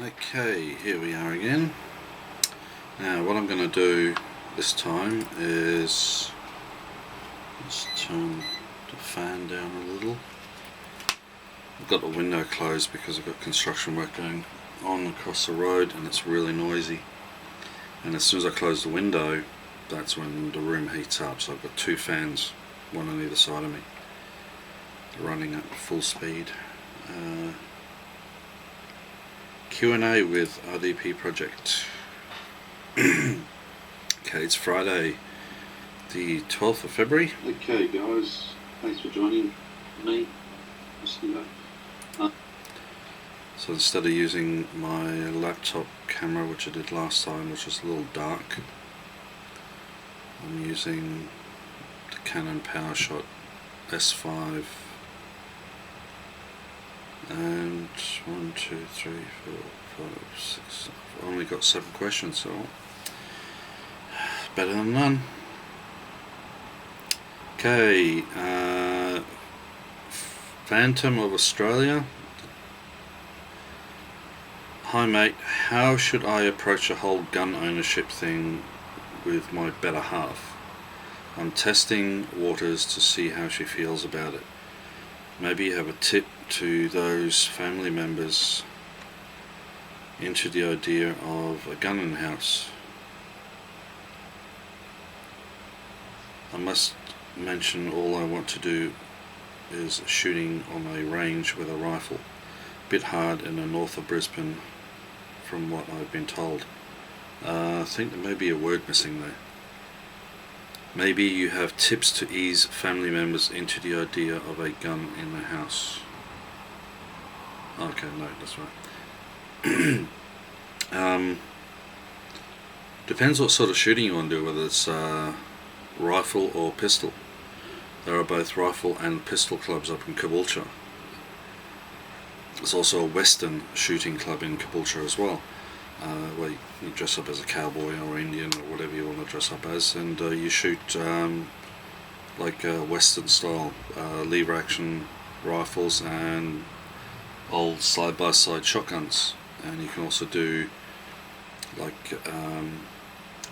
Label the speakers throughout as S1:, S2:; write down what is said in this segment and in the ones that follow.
S1: Okay, here we are again. Now what I'm going to do this time is just turn the fan down a little. I've got the window closed because I've got construction work going on across the road and it's really noisy. And as soon as I close the window, that's when the room heats up. So I've got two fans, one on either side of me, running at full speed. Q&A with RDPproject. Okay, it's Friday the 12th of February.
S2: Okay guys, thanks for joining me.
S1: So instead of using my laptop camera, which I did last time, which was a little dark, I'm using the Canon PowerShot S5. And 1, 2, 3, 4, 5, 6. I've only got 7 questions, so better than none. Okay, Phantom of Australia. Hi mate, how should I approach a whole gun ownership thing with my better half? I'm testing waters to see how she feels about it. Maybe you have a tip to those family members into the idea of a gun in the house. I must mention all I want to do is shooting on a range with a rifle. Bit hard in the north of Brisbane from what I've been told. I think there may be a word missing there. Maybe you have tips to ease family members into the idea of a gun in the house. Okay, no, that's right. Depends what sort of shooting you want to do, whether it's rifle or pistol. There are both rifle and pistol clubs up in Caboolture. There's also a Western shooting club in Caboolture as well, where you dress up as a cowboy or Indian or whatever you want to dress up as, and you shoot like Western style lever action rifles and old side-by-side shotguns. And you can also do like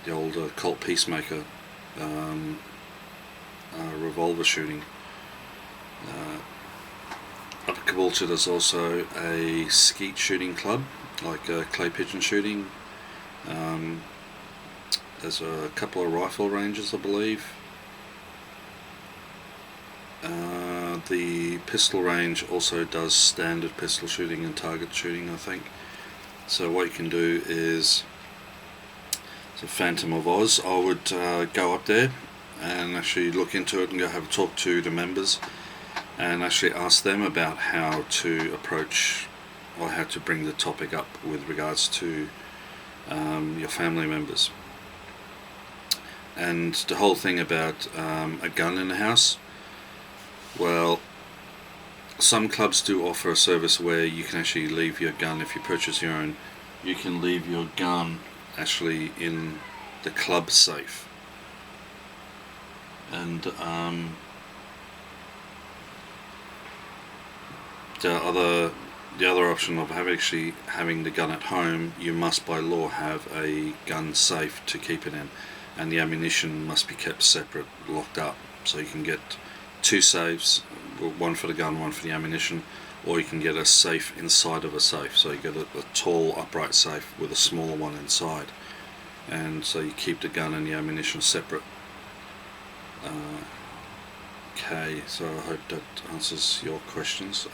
S1: the old Colt Peacemaker revolver shooting. Up at Caboolture there's also a skeet shooting club, like clay pigeon shooting. There's a couple of rifle ranges, I believe. The pistol range also does standard pistol shooting and target shooting, I think. So what you can do is, so Phantom of Oz, I would go up there and actually look into it and go have a talk to the members and actually ask them about how to approach or how to bring the topic up with regards to your family members. And the whole thing about a gun in the house, well, some clubs do offer a service where you can actually leave your gun, if you purchase your own, you can leave your gun actually in the club safe. And the other option of having the gun at home, you must by law have a gun safe to keep it in, and the ammunition must be kept separate, locked up. So you can get 2 safes, one for the gun, one for the ammunition, or you can get a safe inside of a safe. So you get a tall upright safe with a smaller one inside, and so you keep the gun and the ammunition separate. Okay, so I hope that answers your questions.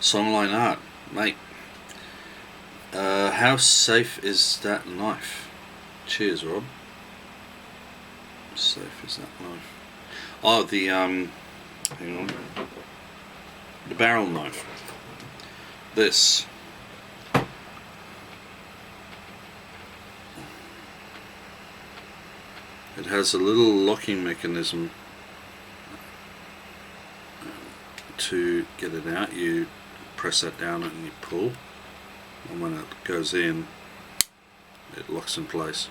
S1: Songline art, mate. How safe is that knife? Cheers, Rob. Safe is that knife? Oh, the hang on. The barrel knife. This. It has a little locking mechanism to get it out. You press that down and you pull, and when it goes in, it locks in place.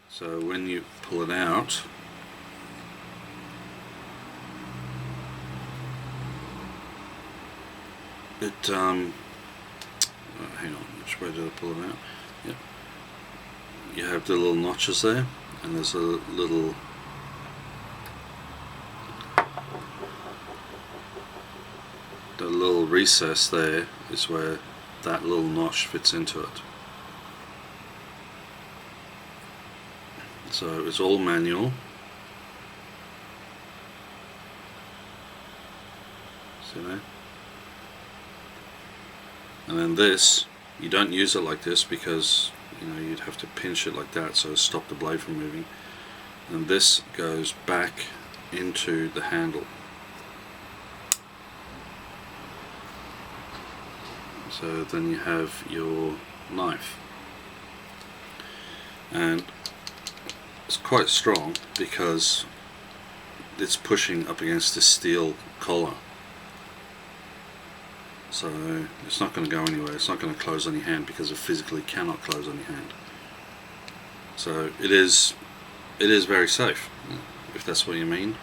S1: So when you pull it out, hang on, which way did I pull it out? Yep. You have the little notches there, and there's a little recess there is where that little notch fits into it. So it's all manual. See there? And then this, you don't use it like this because you'd have to pinch it like that so stop the blade from moving. And this goes back into the handle. So then you have your knife, and it's quite strong because it's pushing up against this steel collar, so it's not going to go anywhere. It's not going to close on your hand because it physically cannot close on your hand. So it is very safe, if that's what you mean.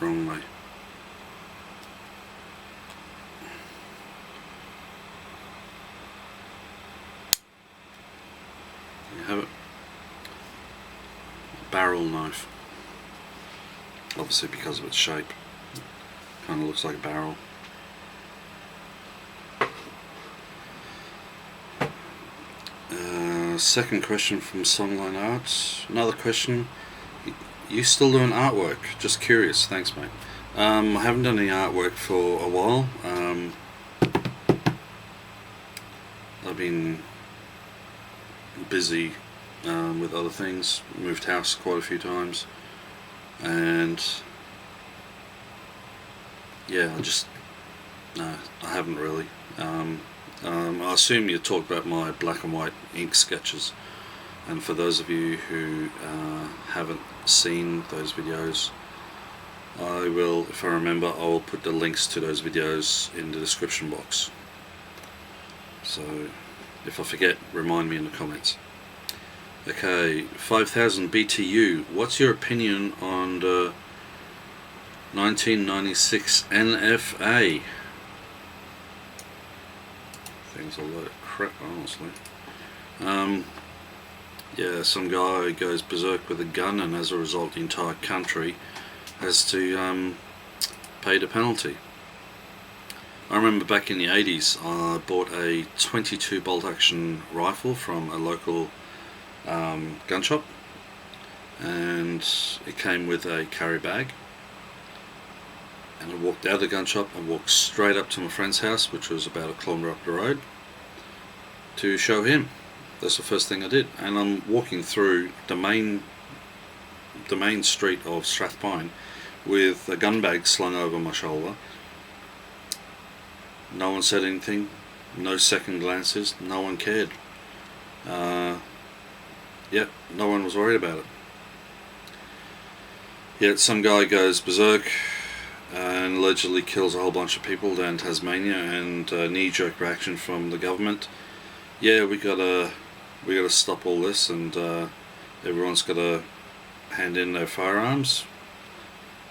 S1: Wrong way. There you have it. Barrel knife. Obviously because of its shape. Kind of looks like a barrel. Second question from Songline Arts. Another question. You still doing artwork? Just curious. Thanks, mate. I haven't done any artwork for a while. I've been busy with other things. Moved house quite a few times, and yeah, no, I haven't really. I assume you talked about my black and white ink sketches. And for those of you who haven't seen those videos, I will, if I remember, I will put the links to those videos in the description box. So if I forget, remind me in the comments. Okay, 5000 BTU. What's your opinion on the 1996 NFA? Thing's a load of crap, honestly. Yeah, some guy goes berserk with a gun, and as a result the entire country has to pay the penalty. I remember back in the 80s I bought a 22 bolt action rifle from a local gun shop, and it came with a carry bag, and I walked out of the gun shop and walked straight up to my friend's house, which was about a kilometre up the road, to show him. That's the first thing I did, and I'm walking through the main street of Strathpine with a gun bag slung over my shoulder. No one said anything, no second glances, no one cared. Yeah, no one was worried about it. Yet some guy goes berserk and allegedly kills a whole bunch of people down in Tasmania, and knee-jerk reaction from the government. Yeah, we gotta stop all this, and everyone's gotta hand in their firearms.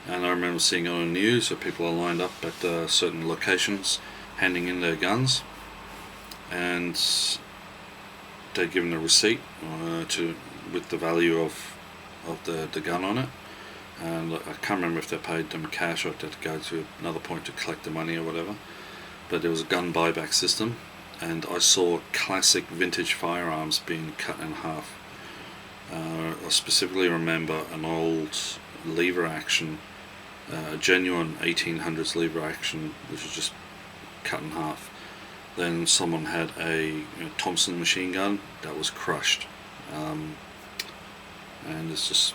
S1: And I remember seeing on the news that people are lined up at certain locations handing in their guns, and they're given a receipt with the value of the gun on it. And I can't remember if they paid them cash or if they had to go to another point to collect the money or whatever, but there was a gun buyback system, and I saw classic vintage firearms being cut in half. I specifically remember an old lever action, genuine 1800s lever action, which was just cut in half. Then someone had a Thompson machine gun that was crushed, and it's just,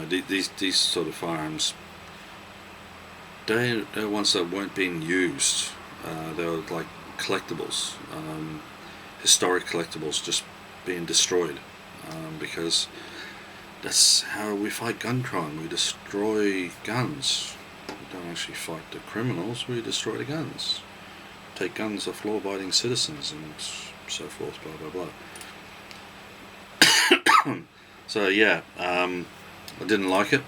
S1: these sort of firearms they're ones that weren't being used. They were like collectibles, historic collectibles, just being destroyed, because that's how we fight gun crime. We destroy guns. We don't actually fight the criminals, we destroy the guns. Take guns off law-abiding citizens and so forth, blah blah blah. So yeah, I didn't like it,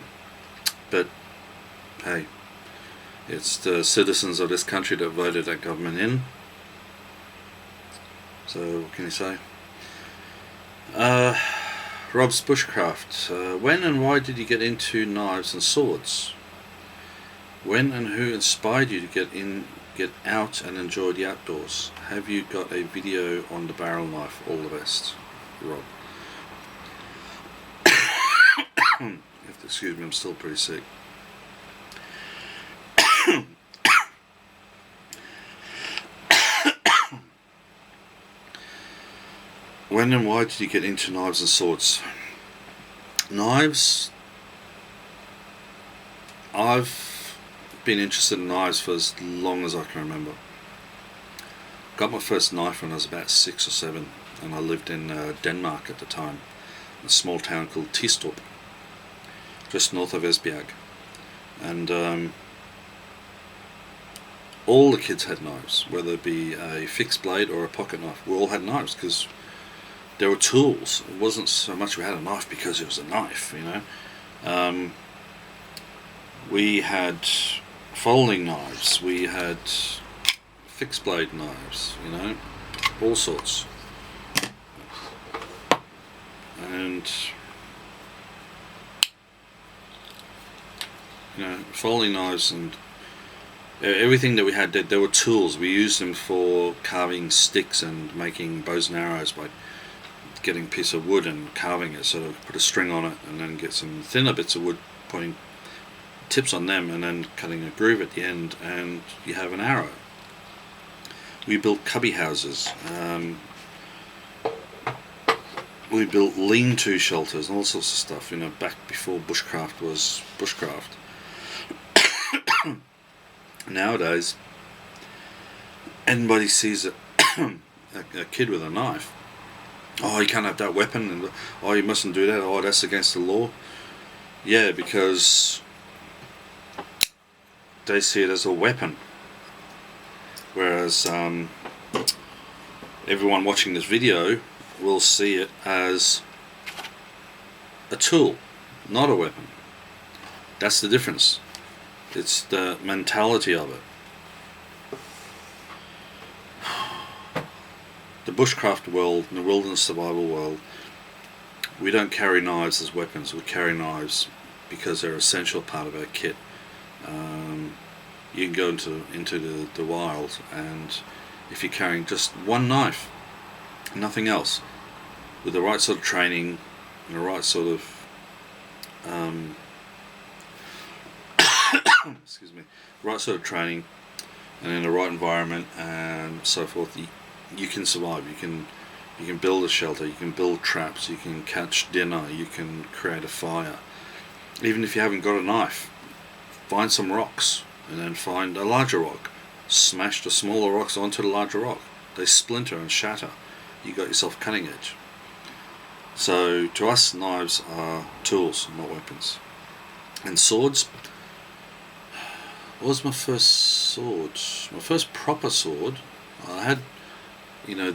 S1: but hey, it's the citizens of this country that voted that government in. So what can you say? Rob's Bushcraft. When and why did you get into knives and swords? When and who inspired you to get out and enjoy the outdoors? Have you got a video on the barrel knife? All the best, Rob. You have to excuse me, I'm still pretty sick. When and why did you get into knives and swords? Knives, I've been interested in knives for as long as I can remember. Got my first knife when I was about 6 or 7, and I lived in Denmark at the time, in a small town called Tistorp, just north of Esbjerg. And all the kids had knives, whether it be a fixed blade or a pocket knife. We all had knives because they were tools. It wasn't so much we had a knife because it was a knife, you know. We had folding knives, we had fixed blade knives, you know, all sorts. And you know, folding knives and everything that we had, they were tools. We used them for carving sticks and making bows and arrows by getting a piece of wood and carving it, so put a string on it and then get some thinner bits of wood, putting tips on them and then cutting a groove at the end, and you have an arrow. We built cubby houses, we built lean-to shelters and all sorts of stuff, you know, back before bushcraft was bushcraft. Nowadays, anybody sees a kid with a knife, oh, you can't have that weapon, and oh, you mustn't do that, oh, that's against the law. Yeah, because they see it as a weapon, whereas everyone watching this video will see it as a tool, not a weapon. That's the difference. It's the mentality of it. The bushcraft world, the wilderness survival world, we don't carry knives as weapons. We carry knives because they're an essential part of our kit. You can go into the wild, and if you're carrying just one knife, nothing else, with the right sort of training and the right sort of excuse me, right sort of training, and in the right environment and so forth, you can survive. You can build a shelter, you can build traps, you can catch dinner, you can create a fire. Even if you haven't got a knife, find some rocks and then find a larger rock, smash the smaller rocks onto the larger rock. They splinter and shatter. You got yourself cutting edge. So to us, knives are tools, not weapons. And swords, what was my first sword? My first proper sword, I had, you know,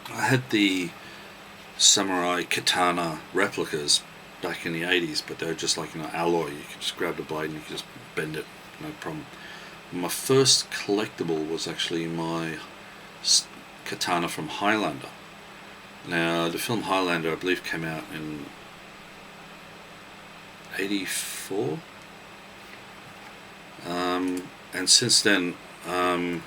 S1: I had the samurai katana replicas back in the 80s, but they were just like, you know, alloy. You could just grab the blade and you could just bend it, no problem. My first collectible was actually my katana from Highlander. Now, the film Highlander, I believe, came out in 84. And since then, Highlander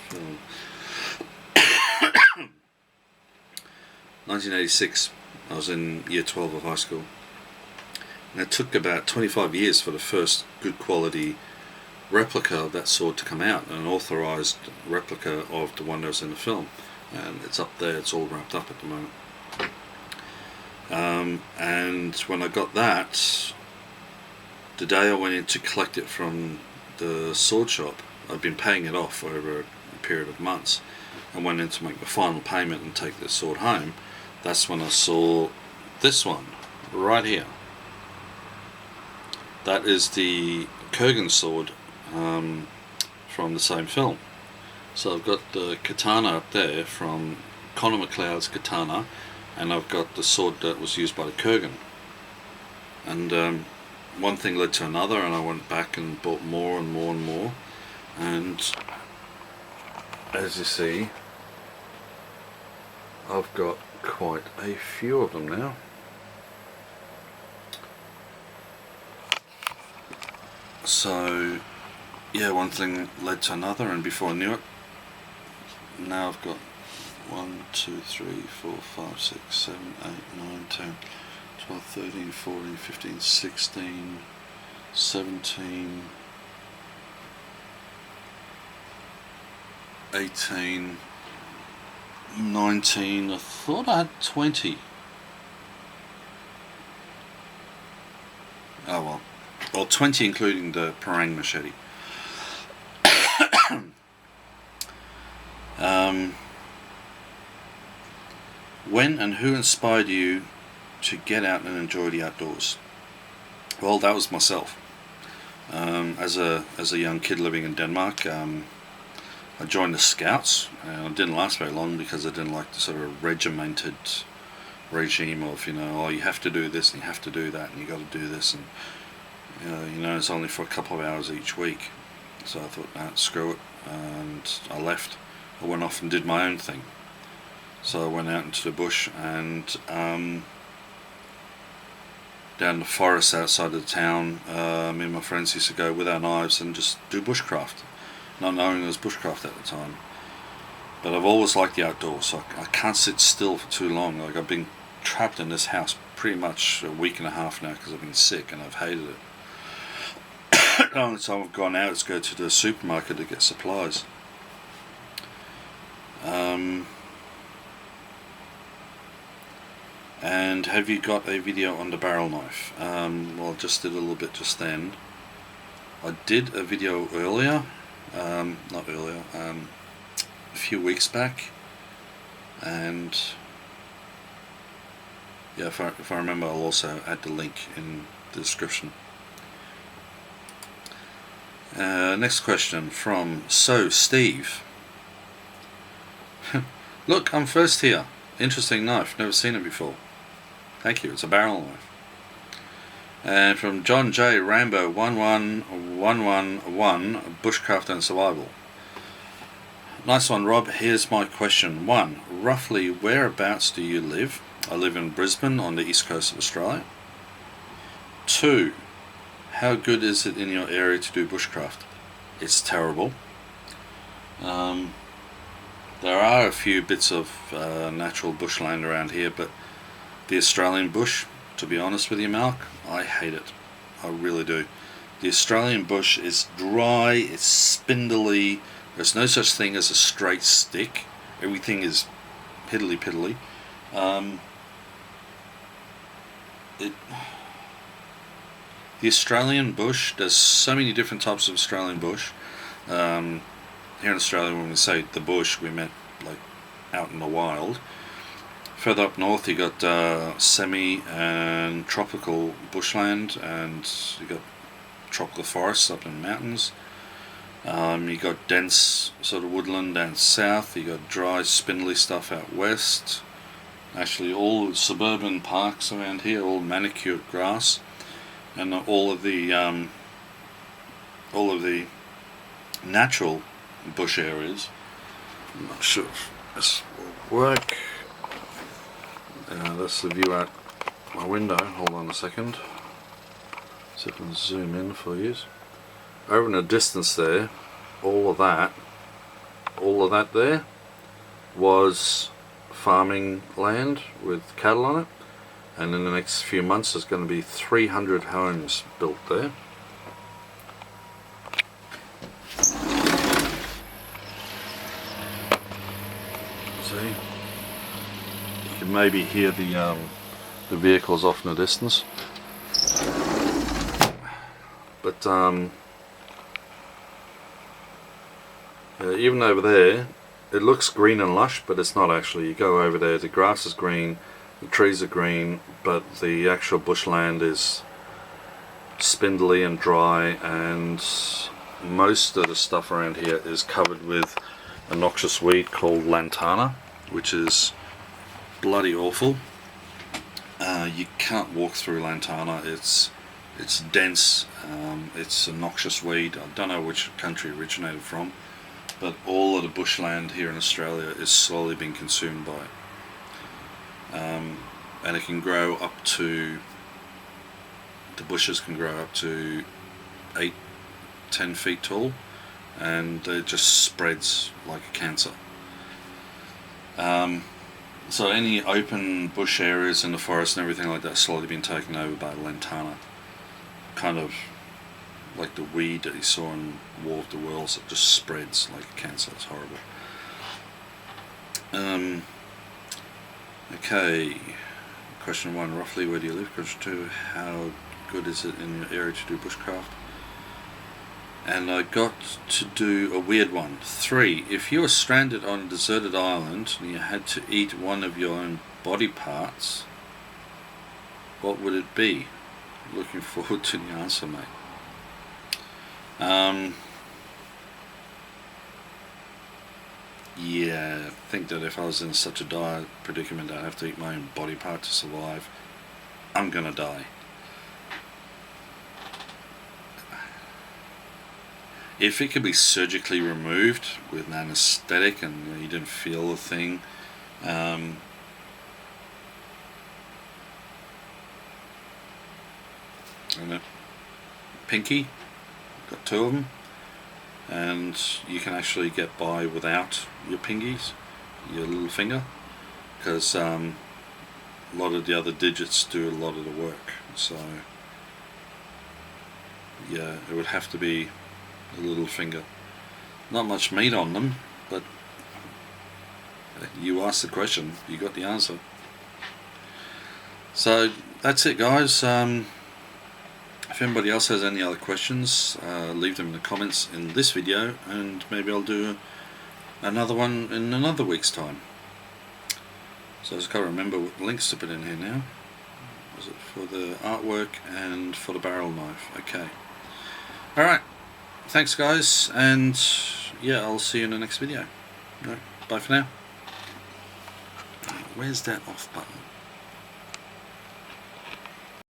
S1: film 1986. I was in year 12 of high school, and it took about 25 years for the first good quality replica of that sword to come out, an authorized replica of the one that was in the film, and it's up there, it's all wrapped up at the moment. And when I got that, the day I went in to collect it from the sword shop, I'd been paying it off over a period of months, and went in to make the final payment and take the sword home. That's when I saw this one right here. That is the Kurgan sword from the same film. So I've got the katana up there from Connor McLeod's katana, and I've got the sword that was used by the Kurgan. And one thing led to another, and I went back and bought more and more and more. And as you see, I've got quite a few of them now. So yeah, one thing led to another, and before I knew it, now I've got 1, 2, 3, 4, 5, 6, 7, 8, 9, 10, 12, 13, 14, 15, 16, 17, 18, 19, I thought I had 20. Oh well. Well, 20 including the parang machete. When and who inspired you to get out and enjoy the outdoors? Well, that was myself. As a young kid living in Denmark, I joined the Scouts, and it didn't last very long because I didn't like the sort of regimented regime of, you know, oh, you have to do this and you have to do that and you got to do this, and you know, it's only for a couple of hours each week. So I thought, nah, screw it, and I left. I went off and did my own thing. So I went out into the bush and down the forest outside of the town. Me and my friends used to go with our knives and just do bushcraft, not knowing there was bushcraft at the time. But I've always liked the outdoors, so I can't sit still for too long. Like, I've been trapped in this house pretty much a week and a half now because I've been sick and I've hated it. The only time I've gone out is go to the supermarket to get supplies. And have you got a video on the barrel knife? Well, I just did a little bit just then. I did a video earlier, not earlier, a few weeks back, and yeah, if I remember, I'll also add the link in the description. Next question from Steve. Look, I'm first here. Interesting knife, never seen it before. Thank you, it's a barrel knife. And from John J. Rambo 11111, Bushcraft and Survival. Nice one, Rob. Here's my question. 1. Roughly whereabouts do you live? I live in Brisbane on the east coast of Australia. 2. How good is it in your area to do bushcraft? It's terrible. There are a few bits of natural bushland around here, but the Australian bush, to be honest with you, Malk, I hate it. I really do. The Australian bush is dry, it's spindly, there's no such thing as a straight stick. Everything is piddly-piddly. The Australian bush, there's so many different types of Australian bush. Here in Australia, when we say the bush, we meant like out in the wild. Further up north, you got semi and tropical bushland, and you got tropical forests up in the mountains. You got dense sort of woodland down south. You got dry, spindly stuff out west. Actually, all the suburban parks around here, all manicured grass, and all of the natural bush areas. I'm not sure if this will work. That's the view out my window. Hold on a second. See if I can zoom in for you. Over in the distance there, all of that there was farming land with cattle on it, and in the next few months there's going to be 300 homes built there. See, you can maybe hear the the vehicle's off in the distance. But even over there, it looks green and lush, but it's not actually. You go over there, the grass is green, the trees are green, but the actual bushland is spindly and dry, and most of the stuff around here is covered with a noxious weed called lantana, which is bloody awful. You can't walk through lantana. It's dense. It's a noxious weed. I don't know which country it originated from, but all of the bushland here in Australia is slowly being consumed by it. And it can grow up to, the bushes can grow up to 8-10 feet tall, and it just spreads like a cancer. So any open bush areas in the forest and everything like that has slowly been taken over by lantana. Kind of like the weed that you saw in War of the Worlds, it just spreads like a cancer. It's horrible. Okay, question 1, roughly where do you live? Question 2, how good is it in your area to do bushcraft? And I got to do a weird one. 3, if you were stranded on a deserted island and you had to eat one of your own body parts, what would it be? Looking forward to the answer, mate. Yeah, I think that if I was in such a dire predicament I'd have to eat my own body part to survive, I'm gonna die. If it could be surgically removed with an anesthetic and you didn't feel a thing, and a pinky, got 2 of them, and you can actually get by without your pinkies, your little finger, because a lot of the other digits do a lot of the work. So yeah, it would have to be a little finger. Not much meat on them, but you asked the question, you got the answer. So that's it, guys. If anybody else has any other questions, leave them in the comments in this video, and maybe I'll do another one in another week's time. So I just can't remember what links to put in here now. Was it for the artwork and for the barrel knife? Okay. Alright. Thanks, guys, and yeah, I'll see you in the next video. Bye for now. Where's that off button?